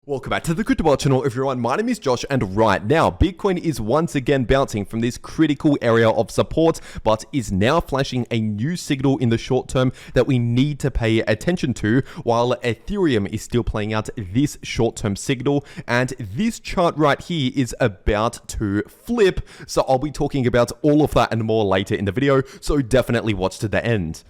Welcome back to the cryptoworld channel, everyone. My name is Josh, and right now Bitcoin is once again bouncing from this critical area of support, but is now flashing a new signal in the short term that we need to pay attention to, while Ethereum is still playing out this short-term signal. And this chart right here is about to flip, so I'll be talking about all of that and more later in the video, so definitely watch to the end.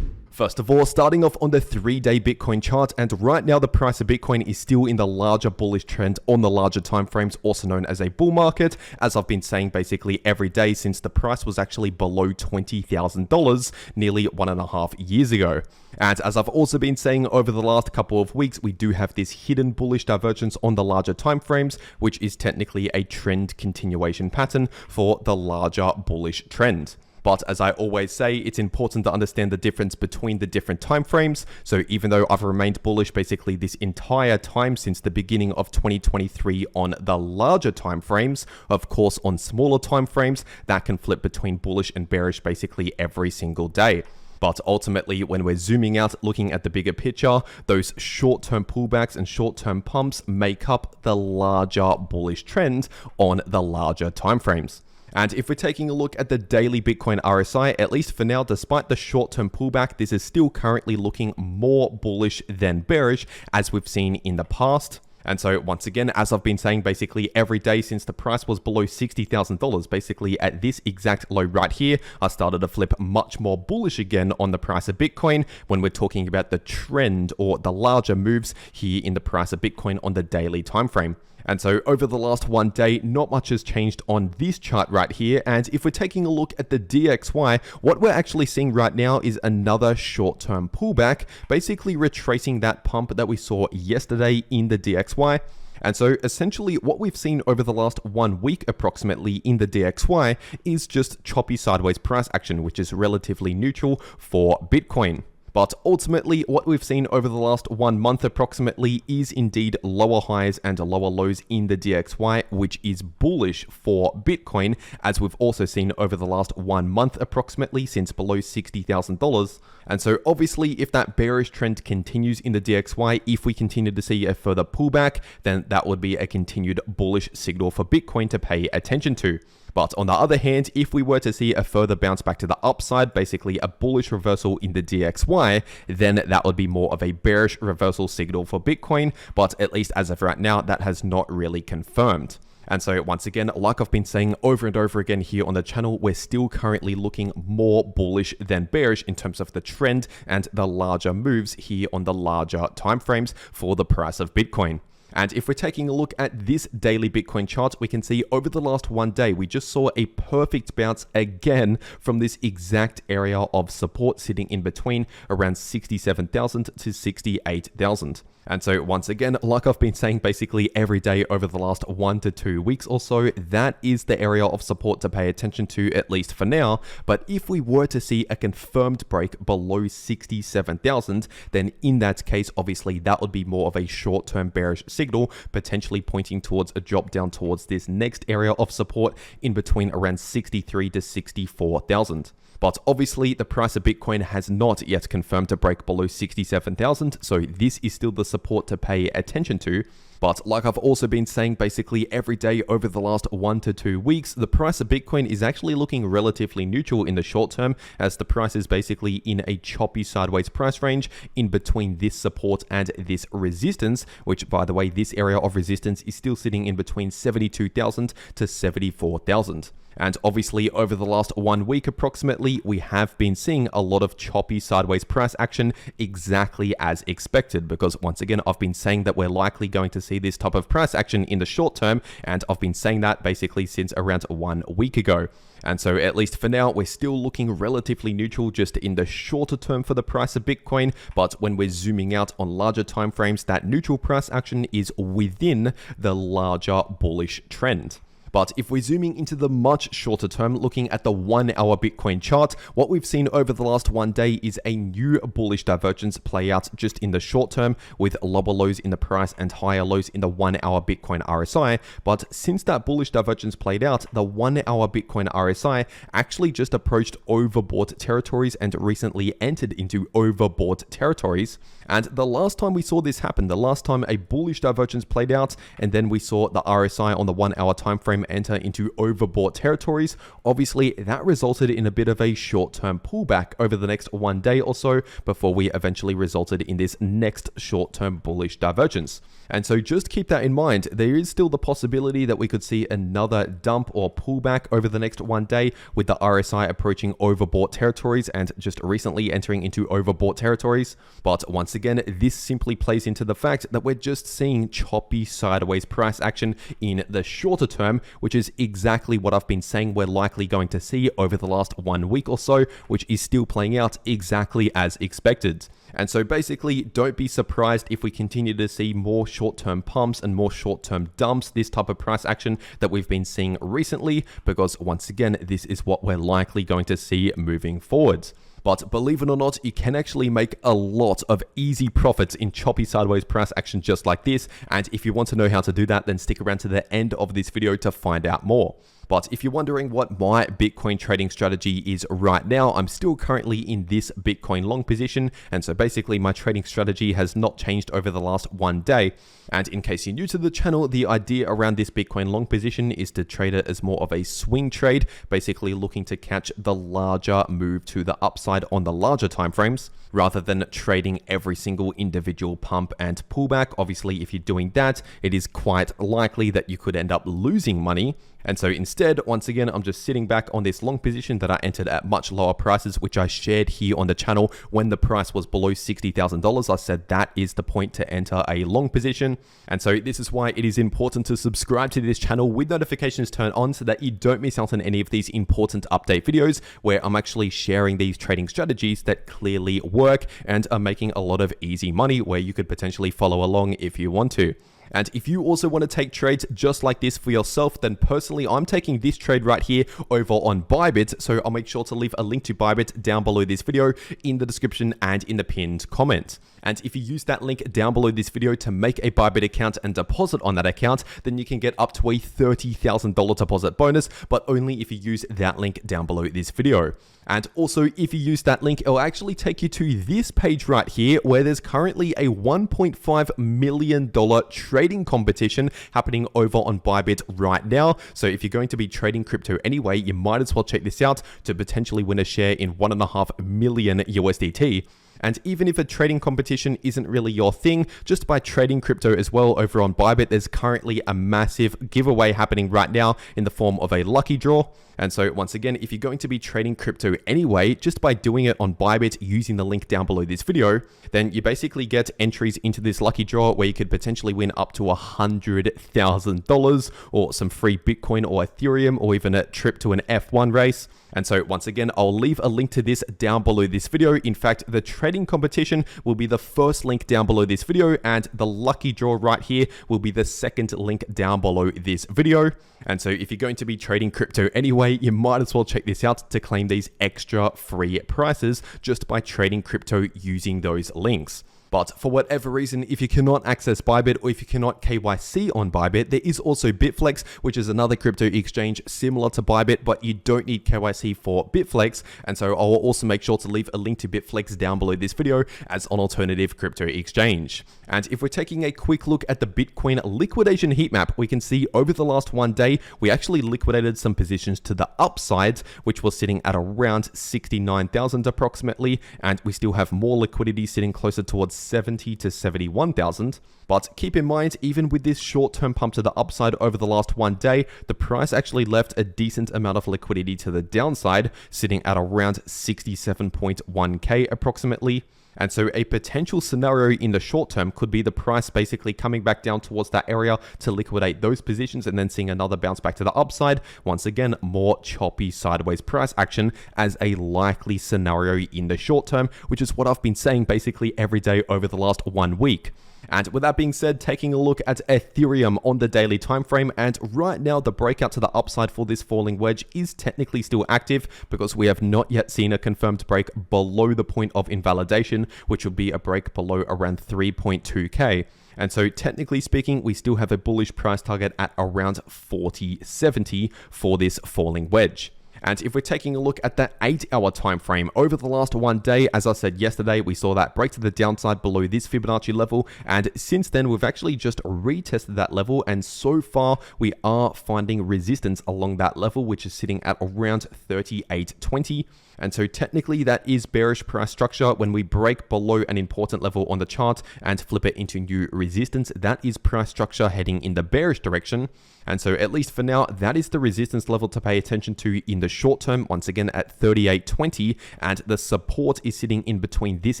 First of all, starting off on the 3-day Bitcoin chart, and right now the price of Bitcoin is still in the larger bullish trend on the larger time frames, also known as a bull market, as I've been saying basically every day since the price was actually below $20,000 nearly 1.5 years ago. And as I've also been saying over the last couple of weeks, we do have this hidden bullish divergence on the larger time frames, which is technically a trend continuation pattern for the larger bullish trend. But as I always say, it's important to understand the difference between the different time frames. So even though I've remained bullish basically this entire time since the beginning of 2023 on the larger time frames, of course on smaller time frames, that can flip between bullish and bearish basically every single day. But ultimately, when we're zooming out, looking at the bigger picture, those short-term pullbacks and short-term pumps make up the larger bullish trend on the larger time frames. And if we're taking a look at the daily Bitcoin RSI, at least for now, despite the short-term pullback, this is still currently looking more bullish than bearish as we've seen in the past. And so once again, as I've been saying basically every day since the price was below $60,000, basically at this exact low right here, I started to flip much more bullish again on the price of Bitcoin when we're talking about the trend or the larger moves here in the price of Bitcoin on the daily time frame. And so over the last one day, not much has changed on this chart right here. And if we're taking a look at the DXY, what we're actually seeing right now is another short-term pullback, basically retracing that pump that we saw yesterday in the DXY. And so essentially what we've seen over the last 1 week approximately in the DXY is just choppy sideways price action, which is relatively neutral for Bitcoin. But ultimately, what we've seen over the last 1 month approximately is indeed lower highs and lower lows in the DXY, which is bullish for Bitcoin, as we've also seen over the last 1 month approximately since below $60,000. And so obviously, if that bearish trend continues in the DXY, if we continue to see a further pullback, then that would be a continued bullish signal for Bitcoin to pay attention to. But on the other hand, if we were to see a further bounce back to the upside, basically a bullish reversal in the DXY, then that would be more of a bearish reversal signal for Bitcoin. But at least as of right now, that has not really confirmed. And so once again, like I've been saying over and over again here on the channel, we're still currently looking more bullish than bearish in terms of the trend and the larger moves here on the larger timeframes for the price of Bitcoin. And if we're taking a look at this daily Bitcoin chart, we can see over the last 1 day, we just saw a perfect bounce again from this exact area of support sitting in between around 67,000 to 68,000. And so once again, like I've been saying basically every day over the last 1 to 2 weeks or so, that is the area of support to pay attention to, at least for now. But if we were to see a confirmed break below 67,000, then in that case, obviously that would be more of a short-term bearish signal, potentially pointing towards a drop down towards this next area of support in between around 63 to 64,000. But obviously, the price of Bitcoin has not yet confirmed to break below 67,000, so this is still the support to pay attention to. But like I've also been saying basically every day over the last 1 to 2 weeks, the price of Bitcoin is actually looking relatively neutral in the short term, as the price is basically in a choppy sideways price range in between this support and this resistance, which by the way, this area of resistance is still sitting in between 72,000 to 74,000. And obviously over the last 1 week approximately, we have been seeing a lot of choppy sideways price action exactly as expected, because once again, I've been saying that we're likely going to see this type of price action in the short term, and I've been saying that basically since around 1 week ago. And so at least for now, we're still looking relatively neutral just in the shorter term for the price of Bitcoin. But when we're zooming out on larger timeframes, that neutral price action is within the larger bullish trend. But if we're zooming into the much shorter term, looking at the 1 hour Bitcoin chart, what we've seen over the last one day is a new bullish divergence play out just in the short term, with lower lows in the price and higher lows in the 1 hour Bitcoin RSI. But since that bullish divergence played out, the 1 hour Bitcoin RSI actually just approached overbought territories and recently entered into overbought territories. And the last time we saw this happen, the last time a bullish divergence played out, and then we saw the RSI on the 1 hour time frame enter into overbought territories, obviously that resulted in a bit of a short-term pullback over the next one day or so before we eventually resulted in this next short-term bullish divergence. And so just keep that in mind. There is still the possibility that we could see another dump or pullback over the next one day, with the RSI approaching overbought territories and just recently entering into overbought territories. But once again, this simply plays into the fact that we're just seeing choppy sideways price action in the shorter term, which is exactly what I've been saying we're likely going to see over the last 1 week or so, which is still playing out exactly as expected. And so basically, don't be surprised if we continue to see more short-term pumps and more short-term dumps, this type of price action that we've been seeing recently, because once again, this is what we're likely going to see moving forward. But believe it or not, you can actually make a lot of easy profits in choppy sideways price action just like this. And if you want to know how to do that, then stick around to the end of this video to find out more. But if you're wondering what my Bitcoin trading strategy is right now, I'm still currently in this Bitcoin long position. And so basically my trading strategy has not changed over the last one day. And in case you're new to the channel, the idea around this Bitcoin long position is to trade it as more of a swing trade, basically looking to catch the larger move to the upside on the larger timeframes, rather than trading every single individual pump and pullback. Obviously, if you're doing that, it is quite likely that you could end up losing money. And so instead, once again, I'm just sitting back on this long position that I entered at much lower prices, which I shared here on the channel when the price was below $60,000. I said that is the point to enter a long position. And so this is why it is important to subscribe to this channel with notifications turned on so that you don't miss out on any of these important update videos where I'm actually sharing these trading strategies that clearly work and are making a lot of easy money where you could potentially follow along if you want to. And if you also want to take trades just like this for yourself, then personally, I'm taking this trade right here over on Bybit. So I'll make sure to leave a link to Bybit down below this video in the description and in the pinned comment. And if you use that link down below this video to make a Bybit account and deposit on that account, then you can get up to a $30,000 deposit bonus, but only if you use that link down below this video. And also, if you use that link, it'll actually take you to this page right here where there's currently a $1.5 million trading competition happening over on Bybit right now. So if you're going to be trading crypto anyway, you might as well check this out to potentially win a share in 1.5 million USDT. And even if a trading competition isn't really your thing, just by trading crypto as well over on Bybit, there's currently a massive giveaway happening right now in the form of a lucky draw. And so once again, if you're going to be trading crypto anyway, just by doing it on Bybit using the link down below this video, then you basically get entries into this lucky draw where you could potentially win up to $100,000 or some free Bitcoin or Ethereum or even a trip to an F1 race. And so once again, I'll leave a link to this down below this video. In fact, the trading competition will be the first link down below this video, and the lucky draw right here will be the second link down below this video. And so if you're going to be trading crypto anyway, you might as well check this out to claim these extra free prices just by trading crypto using those links. But for whatever reason, if you cannot access Bybit or if you cannot KYC on Bybit, there is also Bitflex, which is another crypto exchange similar to Bybit, but you don't need KYC for Bitflex. And so I'll also make sure to leave a link to Bitflex down below this video as an alternative crypto exchange. And if we're taking a quick look at the Bitcoin liquidation heat map, we can see over the last one day, we actually liquidated some positions to the upside, which was sitting at around 69,000 approximately. And we still have more liquidity sitting closer towards 70 to 71,000. But keep in mind, even with this short-term pump to the upside over the last one day, the price actually left a decent amount of liquidity to the downside, sitting at around 67.1k approximately. And so a potential scenario in the short term could be the price basically coming back down towards that area to liquidate those positions and then seeing another bounce back to the upside. Once again, more choppy sideways price action as a likely scenario in the short term, which is what I've been saying basically every day over the last 1 week. And with that being said, taking a look at Ethereum on the daily time frame, and right now the breakout to the upside for this falling wedge is technically still active because we have not yet seen a confirmed break below the point of invalidation, which would be a break below around 3.2k. And so technically speaking, we still have a bullish price target at around 40.70 for this falling wedge. And if we're taking a look at the 8-hour time frame, over the last one day, as I said yesterday, we saw that break to the downside below this Fibonacci level, and since then we've actually just retested that level, and so far we are finding resistance along that level, which is sitting at around 38.20. And so technically that is bearish price structure. When we break below an important level on the chart and flip it into new resistance, that is price structure heading in the bearish direction. And so at least for now, that is the resistance level to pay attention to in the short term, once again at 38.20, and the support is sitting in between this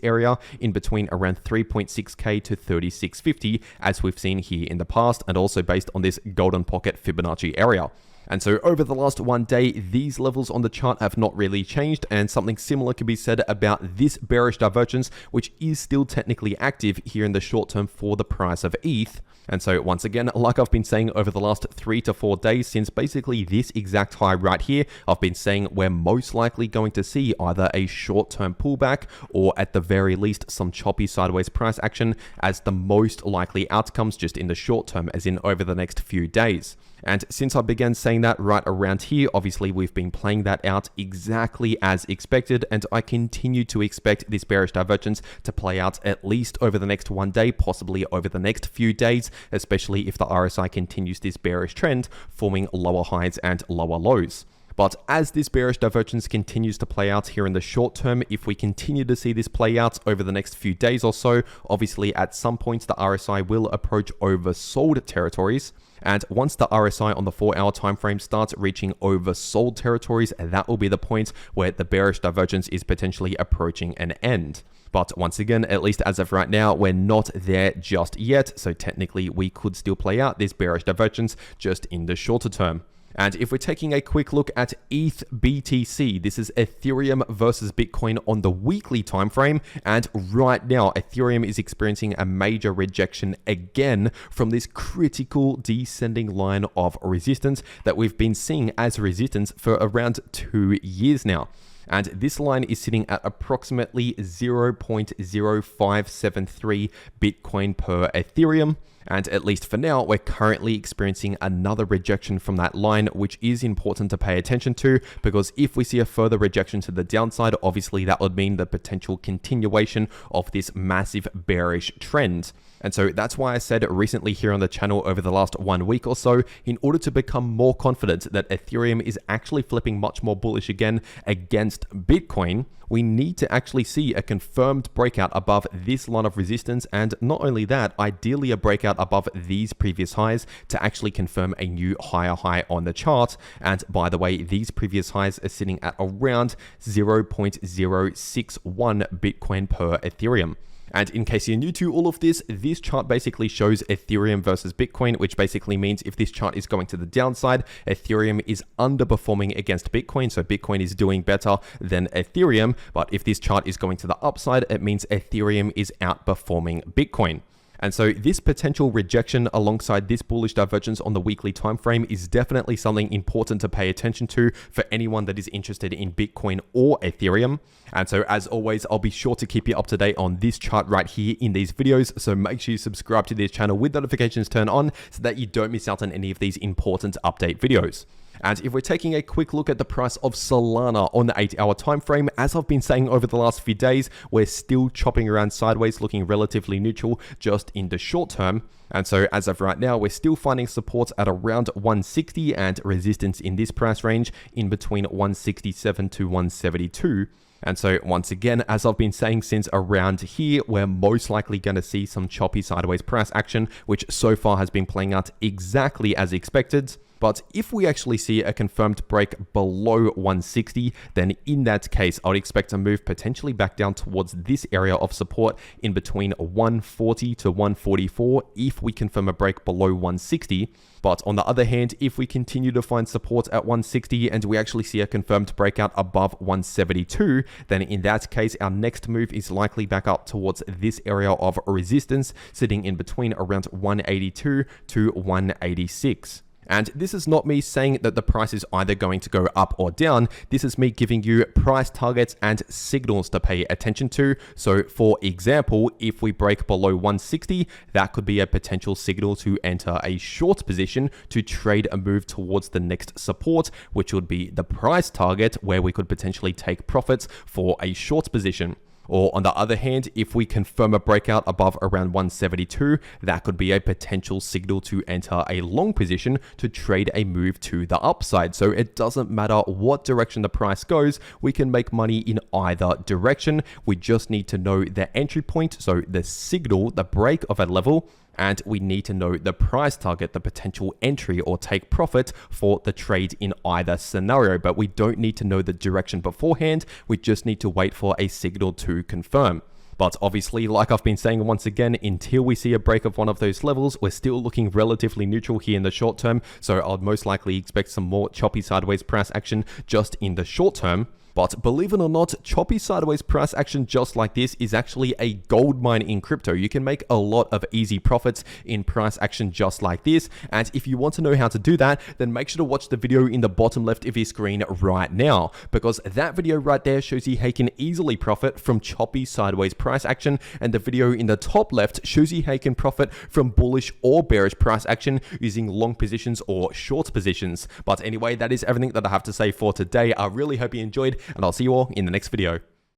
area, in between around 3.6k to 36.50, as we've seen here in the past, and also based on this golden pocket Fibonacci area. And so over the last one day, these levels on the chart have not really changed, and something similar can be said about this bearish divergence, which is still technically active here in the short term for the price of ETH. And so once again, like I've been saying over the last 3 to 4 days, since basically this exact high right here, I've been saying we're most likely going to see either a short-term pullback or at the very least some choppy sideways price action as the most likely outcomes just in the short term, as in over the next few days. And since I began saying that right around here, obviously we've been playing that out exactly as expected, and I continue to expect this bearish divergence to play out at least over the next one day, possibly over the next few days, especially if the RSI continues this bearish trend, forming lower highs and lower lows. But as this bearish divergence continues to play out here in the short term, if we continue to see this play out over the next few days or so, obviously at some point the RSI will approach oversold territories. And once the RSI on the 4-hour time frame starts reaching oversold territories, that will be the point where the bearish divergence is potentially approaching an end. But once again, at least as of right now, we're not there just yet. So technically we could still play out this bearish divergence just in the shorter term. And if we're taking a quick look at ETH BTC, this is Ethereum versus Bitcoin on the weekly time frame, and right now Ethereum is experiencing a major rejection again from this critical descending line of resistance that we've been seeing as resistance for around 2 years now. And this line is sitting at approximately 0.0573 Bitcoin per Ethereum. And at least for now, we're currently experiencing another rejection from that line, which is important to pay attention to, because if we see a further rejection to the downside, obviously that would mean the potential continuation of this massive bearish trend. And so that's why I said recently here on the channel over the last 1 week or so, in order to become more confident that Ethereum is actually flipping much more bullish again against Bitcoin, we need to actually see a confirmed breakout above this line of resistance, and not only that, ideally a breakout above these previous highs to actually confirm a new higher high on the chart. And by the way, these previous highs are sitting at around 0.061 Bitcoin per Ethereum. And in case you're new to all of this, this chart basically shows Ethereum versus Bitcoin, which basically means if this chart is going to the downside, Ethereum is underperforming against Bitcoin. So Bitcoin is doing better than Ethereum. But if this chart is going to the upside, it means Ethereum is outperforming Bitcoin. And so this potential rejection alongside this bullish divergence on the weekly time frame is definitely something important to pay attention to for anyone that is interested in Bitcoin or Ethereum. And so as always, I'll be sure to keep you up to date on this chart right here in these videos. So make sure you subscribe to this channel with notifications turned on so that you don't miss out on any of these important update videos. And if we're taking a quick look at the price of Solana on the 8-hour time frame, as I've been saying over the last few days, we're still chopping around sideways, looking relatively neutral just in the short term. And so as of right now, we're still finding support at around 160 and resistance in this price range in between 167 to 172. And so once again, as I've been saying since around here, we're most likely going to see some choppy sideways price action, which so far has been playing out exactly as expected. But if we actually see a confirmed break below 160, then in that case, I would expect a move potentially back down towards this area of support in between 140 to 144 if we confirm a break below 160. But on the other hand, if we continue to find support at 160 and we actually see a confirmed breakout above 172, then in that case, our next move is likely back up towards this area of resistance, sitting in between around 182 to 186. And this is not me saying that the price is either going to go up or down. This is me giving you price targets and signals to pay attention to. So for example, if we break below 160, that could be a potential signal to enter a short position to trade a move towards the next support, which would be the price target where we could potentially take profits for a short position. Or on the other hand, if we confirm a breakout above around 172, that could be a potential signal to enter a long position to trade a move to the upside. So it doesn't matter what direction the price goes, we can make money in either direction. We just need to know the entry point, so the signal, the break of a level, and we need to know the price target, the potential entry or take profit for the trade in either scenario. But we don't need to know the direction beforehand. We just need to wait for a signal to confirm. But obviously, like I've been saying once again, until we see a break of one of those levels, we're still looking relatively neutral here in the short term. So I'd most likely expect some more choppy sideways price action just in the short term. But believe it or not, choppy sideways price action just like this is actually a gold mine in crypto. You can make a lot of easy profits in price action just like this. And if you want to know how to do that, then make sure to watch the video in the bottom left of your screen right now, because that video right there shows you how you can easily profit from choppy sideways price action. And the video in the top left shows you how you can profit from bullish or bearish price action using long positions or short positions. But anyway, that is everything that I have to say for today. I really hope you enjoyed, and I'll see you all in the next video.